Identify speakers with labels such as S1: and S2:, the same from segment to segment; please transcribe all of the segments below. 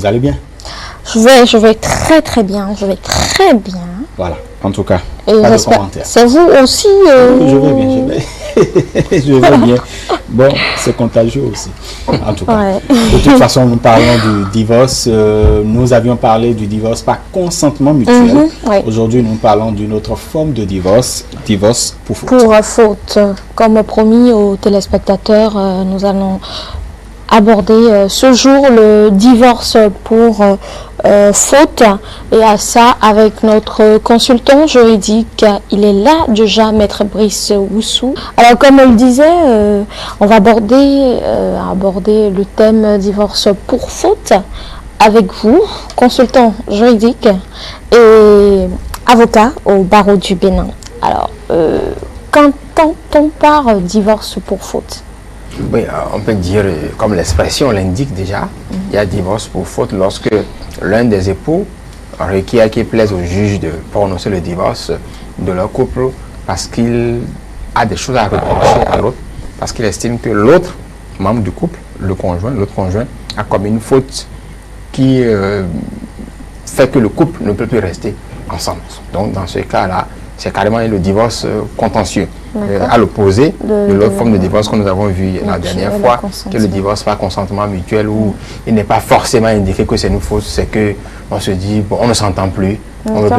S1: vous allez bien?
S2: Je vais très très bien, je vais très bien.
S1: Voilà, en tout cas,
S2: Et
S1: pas de
S2: j'espère,
S1: commentaires.
S2: c'est vous aussi
S1: Je vais bien, je vais, je vais bien. Bon, c'est contagieux aussi, en tout cas.
S2: Ouais.
S1: De toute façon, nous parlons du divorce. Nous avions parlé du divorce par consentement mutuel.
S2: Ouais.
S1: Aujourd'hui, nous parlons d'une autre forme de divorce, divorce pour faute.
S2: Pour faute. Comme promis aux téléspectateurs, nous allons aborder ce jour le divorce pour faute, et à ça avec notre consultant juridique. Il est là déjà, Maître Brice Oussou. Alors comme on le disait, on va aborder le thème divorce pour faute avec vous, consultant juridique et avocat au barreau du Bénin. Alors, qu'entend-on par divorce pour faute?
S3: Oui, on peut dire, comme l'expression l'indique déjà, il y a divorce pour faute lorsque l'un des époux requiert qu'il plaise au juge de prononcer le divorce de leur couple parce qu'il a des choses à reprocher à l'autre, parce qu'il estime que l'autre membre du couple, l'autre conjoint, a commis une faute qui fait que le couple ne peut plus rester ensemble. Donc dans ce cas-là, c'est carrément le divorce contentieux, à l'opposé de l'autre forme de divorce que nous avons vu la dernière fois, que le divorce par consentement mutuel, où il n'est pas forcément indiqué que c'est une faute, c'est que on se dit, bon, on ne s'entend plus, on ne peut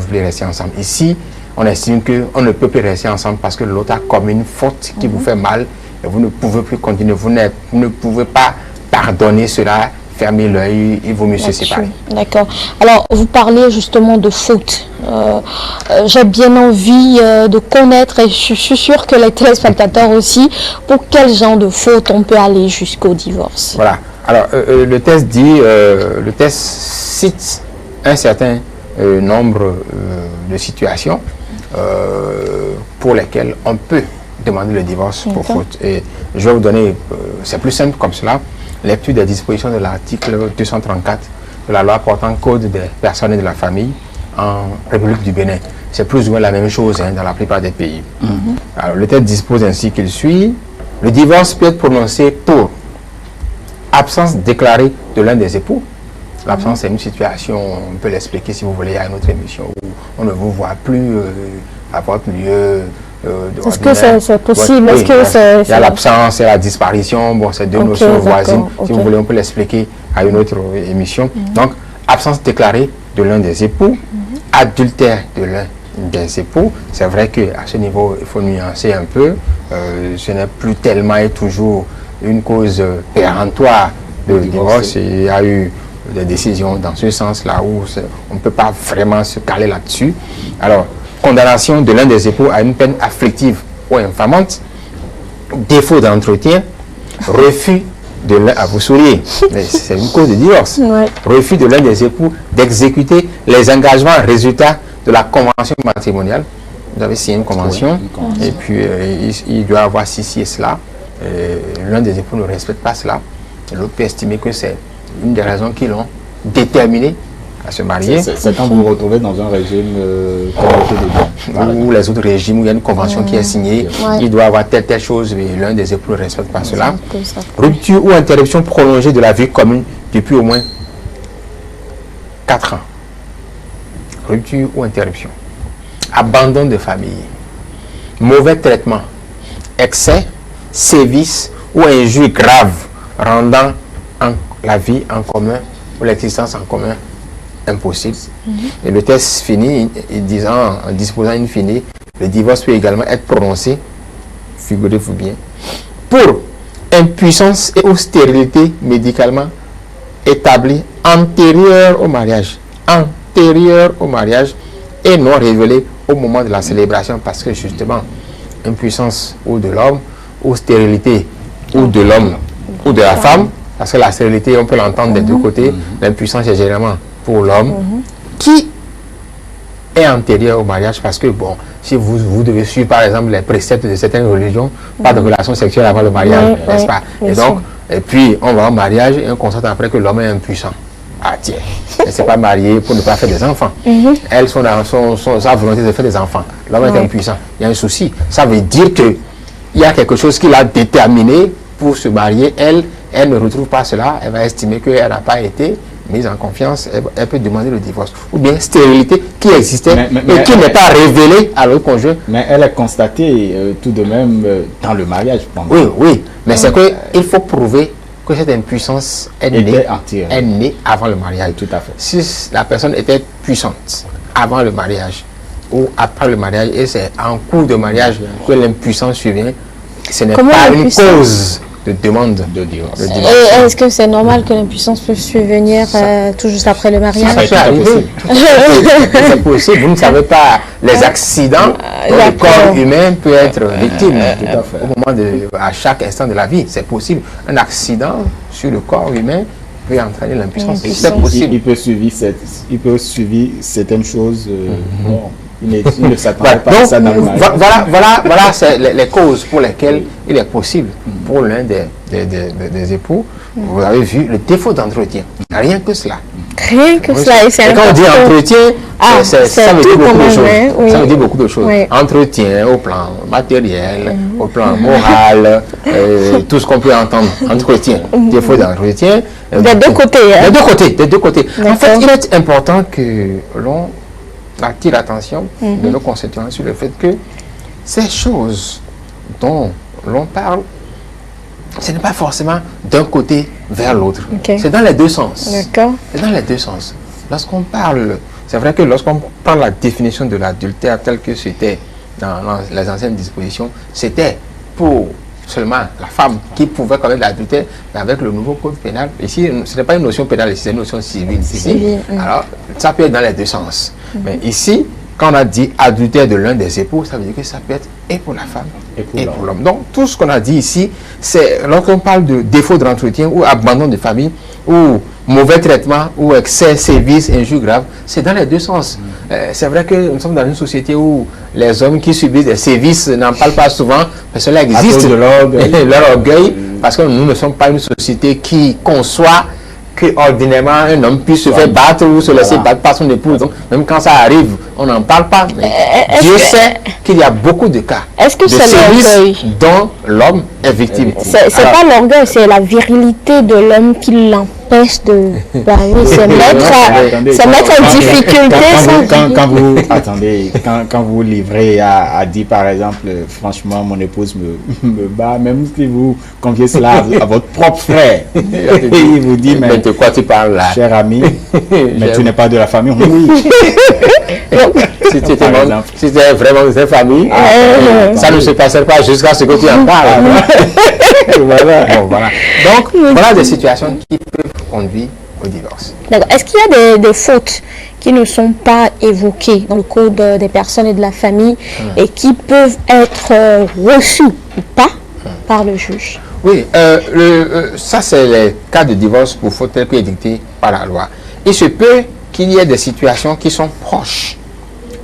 S3: plus rester ensemble. Ici, on estime qu'on ne peut plus rester ensemble parce que l'autre a commis une faute qui vous fait mal, et vous ne pouvez plus continuer, vous ne pouvez pas pardonner cela, fermer l'œil, il vaut mieux se séparer.
S2: D'accord. Alors, vous parlez justement de faute. J'ai bien envie de connaître, et je suis sûre que les téléspectateurs aussi, pour quel genre de faute on peut aller jusqu'au divorce.
S3: Voilà. Alors, le test dit, le test cite un certain nombre de situations pour lesquelles on peut demander le divorce pour faute. Et je vais vous donner, c'est plus simple comme cela, lecture des dispositions de l'article 234 de la loi portant code des personnes et de la famille en République du Bénin. C'est plus ou moins la même chose dans la plupart des pays. Alors, le texte dispose ainsi qu'il suit. Le divorce peut être prononcé pour absence déclarée de l'un des époux. L'absence, c'est une situation, on peut l'expliquer si vous voulez à une autre émission, où on ne vous voit plus à votre lieu.
S2: Est-ce que c'est possible?
S3: Oui,
S2: il
S3: y a l'absence et la disparition. Bon, c'est deux notions voisines. Si vous voulez, on peut l'expliquer à une autre émission. Donc, absence déclarée de l'un des époux, adultère de l'un des époux. C'est vrai qu'à ce niveau, il faut nuancer un peu. Ce n'est plus tellement et toujours une cause péremptoire de divorce. Il y a eu des décisions dans ce sens-là où on ne peut pas vraiment se caler là-dessus. Alors, condamnation de l'un des époux à une peine afflictive ou infamante, défaut d'entretien, refus de l'un, à vous souriez, mais c'est une cause de divorce, refus de l'un des époux d'exécuter les engagements résultats de la convention matrimoniale. Vous avez signé une convention, et puis il doit avoir ceci et cela. L'un des époux ne respecte pas cela, l'autre peut estimer que c'est une des raisons qui l'ont déterminé à se marier.
S1: C'est quand vous vous retrouvez dans un régime communauté de biens.
S3: Ou les autres régimes où il y a une convention qui est signée, il doit avoir telle chose, mais l'un des époux ne respecte pas cela. Rupture ou interruption prolongée de la vie commune depuis au moins 4 ans. Rupture ou interruption. Abandon de famille. Mauvais traitement. Excès, sévices ou injures graves rendant la vie en commun ou l'existence en commun impossible. Et le test finit en disposant in fine, le divorce peut également être prononcé, figurez-vous bien, pour impuissance et ou stérilité médicalement établie antérieure au mariage et non révélée au moment de la célébration, parce que justement impuissance ou de l'homme ou stérilité ou de l'homme ou de la femme, parce que la stérilité on peut l'entendre des deux côtés, l'impuissance est généralement pour l'homme qui est antérieur au mariage, parce que bon, si vous devez suivre par exemple les préceptes de certaines religions, pas de relation sexuelle avant le mariage, n'est-ce pas? Et donc, et puis on va au mariage et on constate après que l'homme est impuissant. Ah tiens, elle ne s'est pas mariée pour ne pas faire des enfants. Elle, sa volonté de faire des enfants. L'homme est impuissant. Il y a un souci. Ça veut dire que il y a quelque chose qui l'a déterminé pour se marier. Elle ne retrouve pas cela. Elle va estimer qu'elle n'a pas été mise en confiance, elle peut demander le divorce. Ou bien stérilité qui existait et qui n'est pas révélée à l'autre conjoint.
S1: Mais elle est constatée tout de même dans le mariage.
S3: Oui. Mais c'est qu'il faut prouver que cette impuissance est née avant le mariage.
S1: Tout à fait.
S3: Si la personne était puissante avant le mariage ou après le mariage et c'est en cours de mariage que l'impuissance survient, ce n'est pas une cause de demande de divorce.
S2: Et est-ce que c'est normal que l'impuissance peut survenir tout juste après le mariage?
S3: Ça peut arriver. C'est possible. Vous ne savez pas les accidents dont le corps humain peut être victime à chaque instant de la vie. C'est possible. Un accident sur le corps humain peut entraîner l'impuissance. C'est possible.
S1: Il peut suivre certaines choses. Il ne s'attendait pas à ça dans le mariage.
S3: Voilà c'est les causes pour lesquelles il est possible pour l'un des époux. Vous avez vu le défaut d'entretien. Rien que cela.
S2: Rien que cela.
S3: Et quand on dit entretien, ça veut dire beaucoup de choses. Ça veut dire beaucoup de choses. Entretien au plan matériel, au plan moral, tout ce qu'on peut entendre. Entretien, défaut d'entretien.
S2: Des deux côtés.
S3: Des deux côtés. En fait, il est important que l'on attire l'attention de nos concitoyens sur le fait que ces choses dont l'on parle, ce n'est pas forcément d'un côté vers l'autre. C'est dans les deux sens. C'est dans les deux sens. Lorsqu'on parle, c'est vrai que lorsqu'on prend la définition de l'adultère telle que c'était dans les anciennes dispositions, c'était pour seulement la femme qui pouvait commettre l'adultère, mais avec le nouveau code pénal. Ici, ce n'est pas une notion pénale, c'est une notion civile. Alors, ça peut être dans les deux sens. Mais ici, quand on a dit adultère de l'un des époux, ça veut dire que ça peut être et pour la femme et pour l'homme. Donc, tout ce qu'on a dit ici, c'est lorsqu'on parle de défaut d'entretien ou abandon de famille ou mauvais traitement ou excès, sévices, injures graves, c'est dans les deux sens. C'est vrai que nous sommes dans une société où les hommes qui subissent des sévices n'en parlent pas souvent, mais cela existe.
S1: À cause de
S3: leur orgueil, parce que nous ne sommes pas une société qui conçoit que ordinairement un homme puisse se faire battre ou se laisser battre par son épouse. Donc, même quand ça arrive, on n'en parle pas. Mais Dieu sait qu'il y a beaucoup de cas
S2: de sévices
S3: dont l'homme est victime.
S2: C'est pas l'orgueil, c'est la virilité de l'homme qui l'empêche de se mettre en difficulté.
S1: Quand vous livrez à dire par exemple, franchement mon épouse me bat, même si vous confiez cela à votre propre frère, il vous dit mais
S3: de quoi tu parles là,
S1: cher ami, mais tu n'es pas de la famille. Oui.
S3: Si tu étais vraiment de cette famille, ça ne se passerait pas jusqu'à ce que tu en parles. Voilà. Donc, voilà des situations qui peuvent conduire au divorce.
S2: D'accord. Est-ce qu'il y a des fautes qui ne sont pas évoquées dans le code des personnes et de la famille et qui peuvent être reçues ou pas par le juge?
S3: Oui, ça c'est les cas de divorce pour faute tels que édictés par la loi. Il se peut qu'il y ait des situations qui sont proches,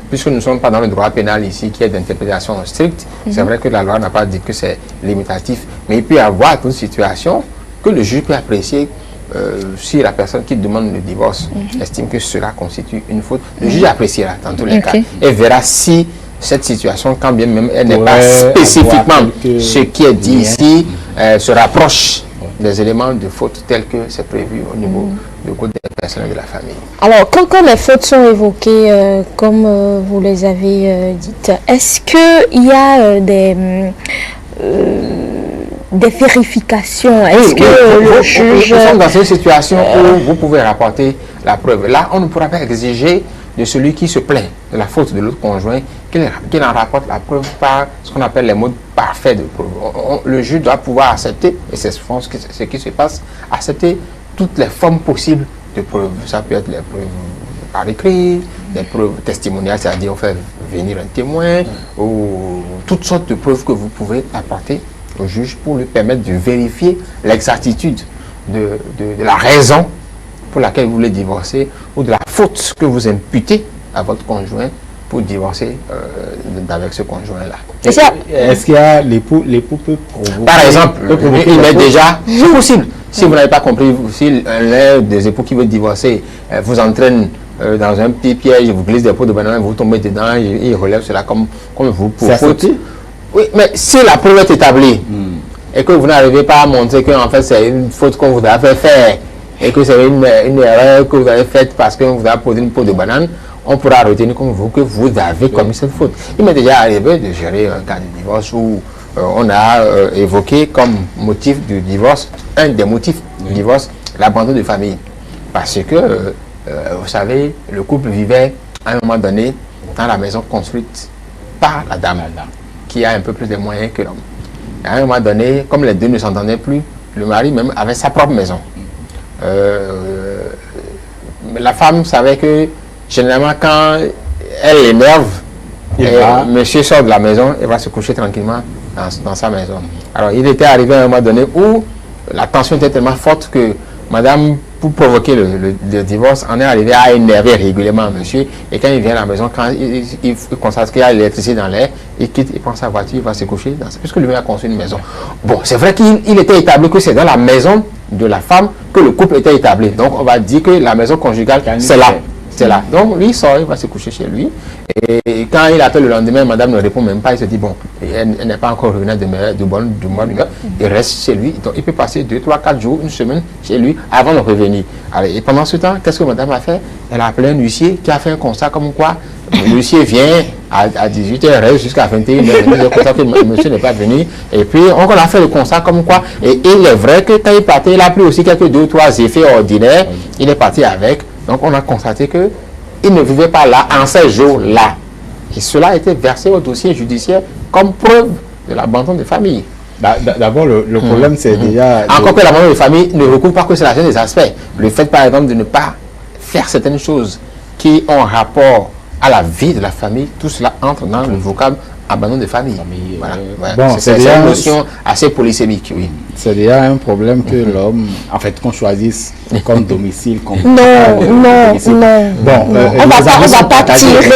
S3: puisque nous ne sommes pas dans le droit pénal ici qui est d'interprétation stricte. C'est vrai que la loi n'a pas dit que c'est limitatif, mais il peut y avoir une situation que le juge peut apprécier si la personne qui demande le divorce estime que cela constitue une faute. Le juge appréciera dans tous les cas et verra si cette situation, quand bien même elle n'est pas spécifiquement ce qui est dit ici, se rapproche des éléments de faute tels que c'est prévu au niveau du code des personnes et de la famille. Alors,
S2: quand les fautes sont évoquées, comme vous les avez dites, est-ce qu'il y a des vérifications? Est-ce que le juge...
S3: Nous sommes dans une situation où vous pouvez rapporter la preuve. Là, on ne pourra pas exiger de celui qui se plaint de la faute de l'autre conjoint qu'il en rapporte la preuve par ce qu'on appelle les modes parfaits de preuve. Le juge doit pouvoir accepter, et c'est souvent ce qui se passe, accepter toutes les formes possibles de preuves. Ça peut être les preuves par écrit, des preuves testimoniales, c'est-à-dire on fait venir un témoin, ou toutes sortes de preuves que vous pouvez apporter au juge pour lui permettre de vérifier l'exactitude de la raison pour laquelle vous voulez divorcer ou de la faute que vous imputez à votre conjoint pour divorcer avec ce conjoint-là.
S1: Est-ce qu'il y a l'époux peut provoquer?
S3: Par exemple, il est déjà... C'est possible. Si vous n'avez pas compris, si l'un des époux qui veut divorcer vous entraîne dans un petit piège, vous glisse des pots de banane, vous tombez dedans, il relève cela comme vous pour faute. Oui, mais si la preuve est établie et que vous n'arrivez pas à montrer que en fait c'est une faute qu'on vous a fait faire et que c'est une erreur que vous avez faite parce qu'on vous a posé une peau de banane, on pourra retenir comme vous que vous avez commis cette faute. Il m'est déjà arrivé de gérer un cas de divorce où on a évoqué comme motif du divorce, un des motifs du divorce, l'abandon de famille. Parce que, vous savez, le couple vivait à un moment donné dans la maison construite par la dame, qui a un peu plus de moyens que l'homme. À un moment donné, comme les deux ne s'entendaient plus, le mari même avait sa propre maison. La femme savait que généralement quand elle l'énerve, monsieur sort de la maison et va se coucher tranquillement dans sa maison. Alors il était arrivé à un moment donné où la tension était tellement forte que madame, pour provoquer le divorce, en est arrivé à énerver régulièrement monsieur. Et quand il vient à la maison, quand il constate qu'il y a l'électricité dans l'air, il quitte, il prend sa voiture, il va se coucher dans ça, puisque lui a construit une maison. Bon, c'est vrai qu'il était établi que c'est dans la maison de la femme que le couple était établi. Donc on va dire que la maison conjugale, c'est là. C'est là. Donc lui il sort, il va se coucher chez lui. Et quand il appelle le lendemain, madame ne répond même pas. Il se dit, bon, elle n'est pas encore revenue de bonne humeur. Il reste chez lui. Donc il peut passer 2, 3, 4 jours, une semaine chez lui avant de revenir. Alors, et pendant ce temps, qu'est-ce que madame a fait? Elle a appelé un huissier qui a fait un constat comme quoi l'huissier vient à 18h, reste jusqu'à 21h. Le constat que monsieur n'est pas venu. Et puis on a fait le constat comme quoi. Et il est vrai que quand il partait, il a pris aussi quelques 2 ou 3 effets ordinaires. Il est parti avec. Donc on a constaté qu'il ne vivait pas là en ces jours-là. Et cela a été versé au dossier judiciaire comme preuve de l'abandon de famille.
S1: D'abord, le problème, c'est déjà...
S3: Encore que l'abandon de famille ne recouvre pas que c'est la gêne des aspects. Le fait, par exemple, de ne pas faire certaines choses qui ont rapport à la vie de la famille, tout cela entre dans le vocable abandon de famille. Voilà.
S1: Bon,
S3: c'est une notion assez polysémique, oui.
S1: C'est déjà un problème que l'homme, en fait, qu'on choisisse comme domicile. Comme
S2: non.
S1: Bon,
S2: on va pas tirer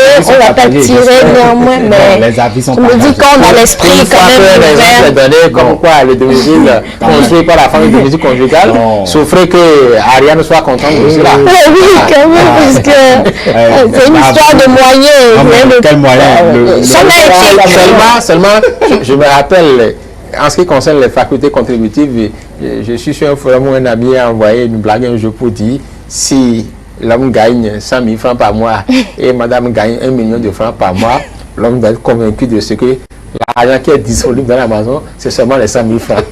S2: néanmoins, mais
S1: les avis sont
S2: je me dis qu'on a l'esprit quand même
S3: donné comme quoi le domicile construit par la famille, le domicile conjugal, souffrait que Ariane soit contente de cela.
S2: Oui, quand même, puisque c'est une histoire de moyens.
S1: Quel moyen?
S3: Seulement, je me rappelle, en ce qui concerne les facultés contributives, je suis sur un forum où un ami a envoyé une blague un jour pour dire si l'homme gagne 100 000 francs par mois et madame gagne 1 million de francs par mois, l'homme doit être convaincu de ce que l'argent qui est disponible dans la maison, c'est seulement les 100 000 francs.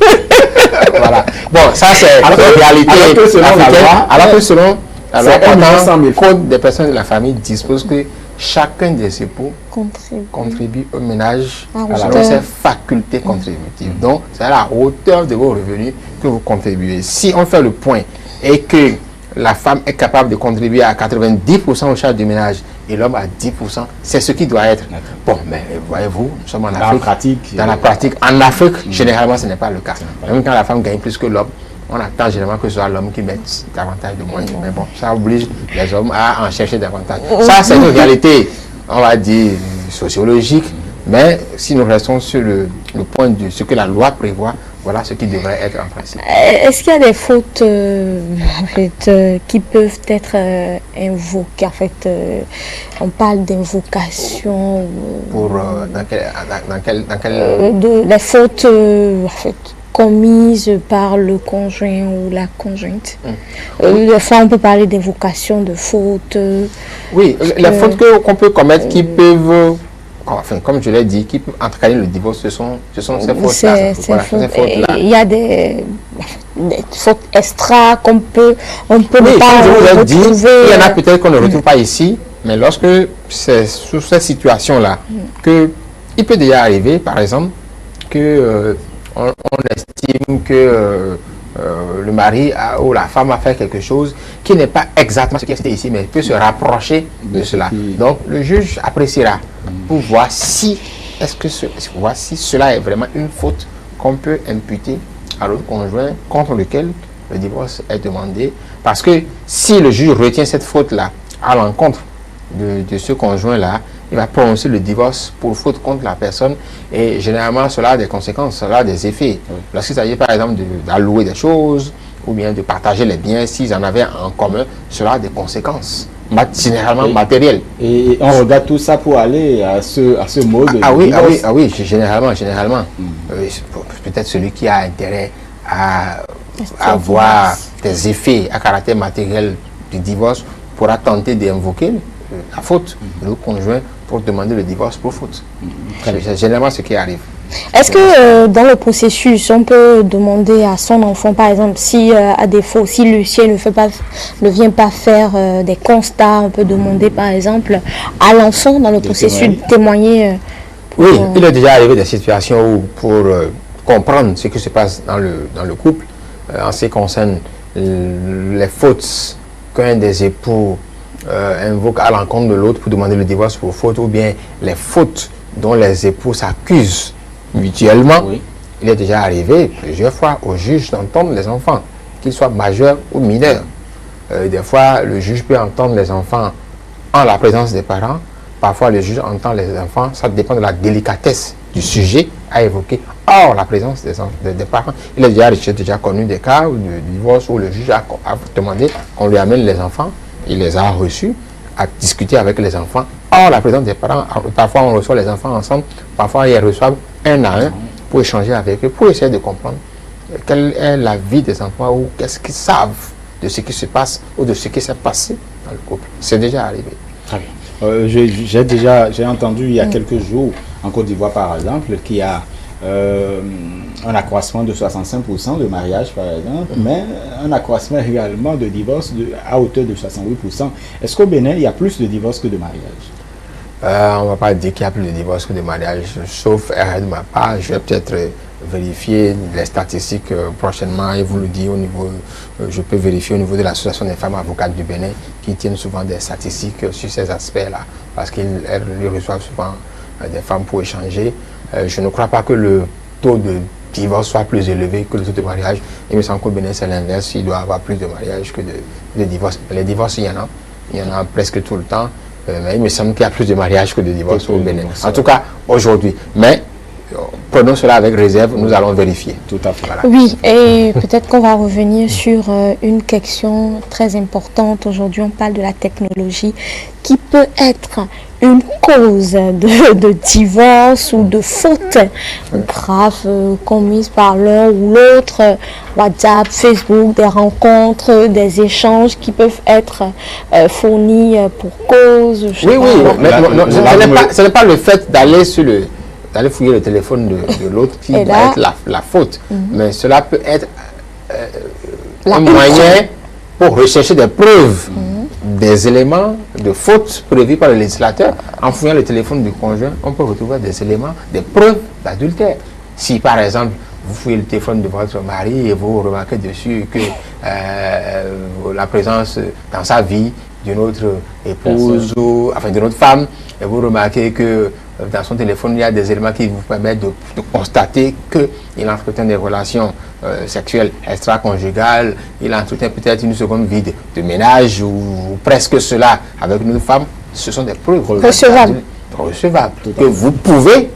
S3: Voilà. Bon, ça c'est la réalité africaine. Alors que selon la loi, code des personnes de la famille dispose que chacun des époux contribue au ménage selon ses facultés contributives. Donc, c'est à la hauteur de vos revenus que vous contribuez. Si on fait le point et que la femme est capable de contribuer à 90% aux charges du ménage et l'homme à 10%, c'est ce qui doit être. Bon, mais voyez-vous, nous sommes en Afrique. Dans la pratique, en Afrique, généralement, ce n'est pas le cas. Même quand la femme gagne plus que l'homme, on attend généralement que ce soit l'homme qui mette davantage de moyens. Mais bon, ça oblige les hommes à en chercher davantage. Ça, c'est une réalité, on va dire, sociologique. Mais si nous restons sur le point de ce que la loi prévoit, voilà ce qui devrait être en principe.
S2: Est-ce qu'il y a des fautes qui peuvent être invoquées? En fait, on parle d'invocation.
S3: Pour dans quel
S2: les fautes en fait, commises par le conjoint ou la conjointe. Des fois, on peut parler d'invocation, de fautes.
S3: Oui, les fautes qu'on peut commettre qui peuvent, enfin, comme je l'ai dit, qui peuvent entraîner le divorce, ce sont ces fautes-là.
S2: Il y a des fautes extra qu'on peut, on peut
S3: oui,
S2: pas
S3: retrouver. Il y en a peut-être qu'on ne retrouve pas ici, mais lorsque c'est sous cette situation-là que il peut déjà arriver, par exemple, que on estime que le mari ou la femme a fait quelque chose qui n'est pas exactement ce qui est cité ici, mais peut se rapprocher de cela. Donc le juge appréciera pour voir si cela est vraiment une faute qu'on peut imputer à l'autre conjoint contre lequel le divorce est demandé. Parce que si le juge retient cette faute-là à l'encontre de ce conjoint-là, il va prononcer le divorce pour faute contre la personne et généralement cela a des conséquences, cela a des effets. Lorsqu'il s'agit par exemple d'allouer des choses ou bien de partager les biens, s'ils en avaient en commun, cela a des conséquences généralement matérielles.
S1: Et on regarde tout ça pour aller à ce mode de divorce.
S3: Ah oui, généralement. Peut-être celui qui a intérêt à avoir des effets à caractère matériel du divorce pourra tenter d'invoquer la faute de l'autre conjoint pour demander le divorce pour faute. C'est généralement ce qui arrive.
S2: Est-ce que dans le processus, on peut demander à son enfant, par exemple, si à défaut, si Lucien ne vient pas faire des constats, on peut demander par exemple à l'enfant dans le processus de témoigner
S3: oui, il est déjà arrivé des situations où pour comprendre ce qui se passe dans le couple, en ce qui concerne les fautes qu'un des époux invoque à l'encontre de l'autre pour demander le divorce pour faute, ou bien les fautes dont les époux s'accusent mutuellement, il est déjà arrivé plusieurs fois au juge d'entendre les enfants, qu'ils soient majeurs ou mineurs. Des fois, le juge peut entendre les enfants en la présence des parents. Parfois, le juge entend les enfants. Ça dépend de la délicatesse du sujet à évoquer hors la présence des parents. Il est déjà connu des cas de divorce où le juge a demandé qu'on lui amène les enfants. Il les a reçus, à discuter avec les enfants hors la présence des parents. Parfois, on reçoit les enfants ensemble. Parfois, ils reçoivent un à un pour échanger avec eux, pour essayer de comprendre quelle est la vie des enfants ou qu'est-ce qu'ils savent de ce qui se passe ou de ce qui s'est passé dans le couple. C'est déjà arrivé.
S1: Très bien. J'ai entendu il y a quelques jours en Côte d'Ivoire par exemple qu'il y a un accroissement de 65% de mariage par exemple, mais un accroissement également de divorce à hauteur de 68%. Est-ce qu'au Bénin il y a plus de divorces que de mariages?
S3: On ne va pas dire qu'il y a plus de divorces que de mariages, sauf erreur de ma part. Je vais peut-être vérifier les statistiques prochainement et vous le dire au niveau, je peux vérifier au niveau de l'association des femmes avocates du Bénin qui tiennent souvent des statistiques sur ces aspects-là, parce qu'ils reçoivent souvent des femmes pour échanger. Je ne crois pas que le taux de divorce soit plus élevé que le taux de mariage. Il me semble qu'au Bénin c'est l'inverse, il doit y avoir plus de mariages que de divorces. Les divorces, il y en a presque tout le temps. Mais il me semble qu'il y a plus de mariages que de divorces au Bénin. En tout cas, aujourd'hui. Mais prenons cela avec réserve, nous allons vérifier.
S1: Tout à fait. Voilà.
S2: Oui, et peut-être qu'on va revenir sur une question très importante. Aujourd'hui, on parle de la technologie qui peut être une cause de divorce ou de faute grave commise par l'un ou l'autre. WhatsApp, Facebook, des rencontres, des échanges qui peuvent être fournis pour cause.
S3: Oui, mais ce n'est pas le fait d'aller fouiller le téléphone de l'autre qui va être la faute. Mais cela peut être un moyen pour rechercher des preuves, des éléments de faute prévus par le législateur. En fouillant le téléphone du conjoint, on peut retrouver des éléments, des preuves d'adultère. Si par exemple, vous fouillez le téléphone de votre mari et vous remarquez dessus que la présence dans sa vie d'une autre épouse ou enfin d'une autre femme, et vous remarquez que dans son téléphone il y a des éléments qui vous permettent de constater qu'il entretient des relations sexuelles extra-conjugales, il entretient peut-être une seconde vie de ménage ou presque cela avec une autre femme, ce sont des preuves recevables que vous pouvez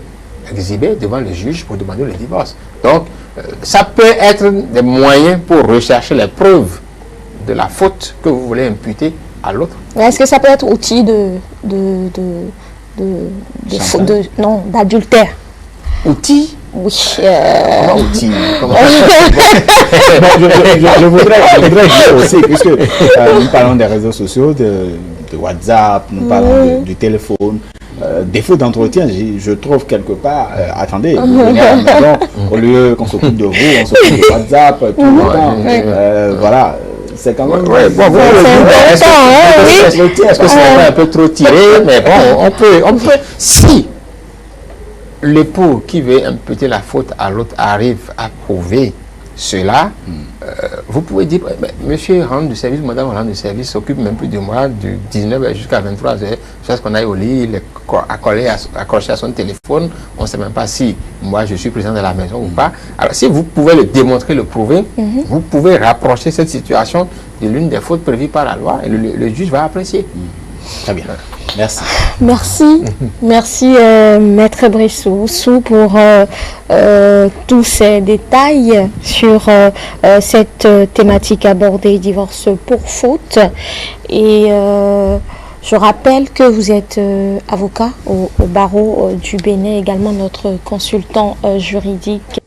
S3: exhiber devant le juge pour demander le divorce. Donc, ça peut être des moyens pour rechercher les preuves de la faute que vous voulez imputer à l'autre.
S2: Est-ce que ça peut être outil d'adultère?
S3: Outil?
S2: Oui.
S3: Comment outil?
S1: Je voudrais dire aussi, puisque nous parlons des réseaux sociaux, de WhatsApp, nous parlons du téléphone. Défaut d'entretien, je trouve quelque part, attendez, vous venez à la maison, au lieu qu'on s'occupe de vous, on s'occupe de WhatsApp tout le temps. Voilà, c'est quand même...
S3: Est-ce que c'est pas un peu trop tiré? Mais bon, on peut, si l'époux qui veut imputer la faute à l'autre arrive à prouver cela, vous pouvez dire, monsieur rentre du service, madame rentre du service, s'occupe même plus de moi, du 19h jusqu'à 23h, jusqu'à ce qu'on aille au lit, il est accroché à son téléphone, on ne sait même pas si moi je suis présent dans la maison ou pas. Alors si vous pouvez le démontrer, le prouver, vous pouvez rapprocher cette situation de l'une des fautes prévues par la loi et le juge va apprécier.
S1: Très bien. Merci.
S2: Merci Maître Brissou pour tous ces détails sur cette thématique abordée, divorce pour faute. Et je rappelle que vous êtes avocat au barreau du Bénin, également notre consultant juridique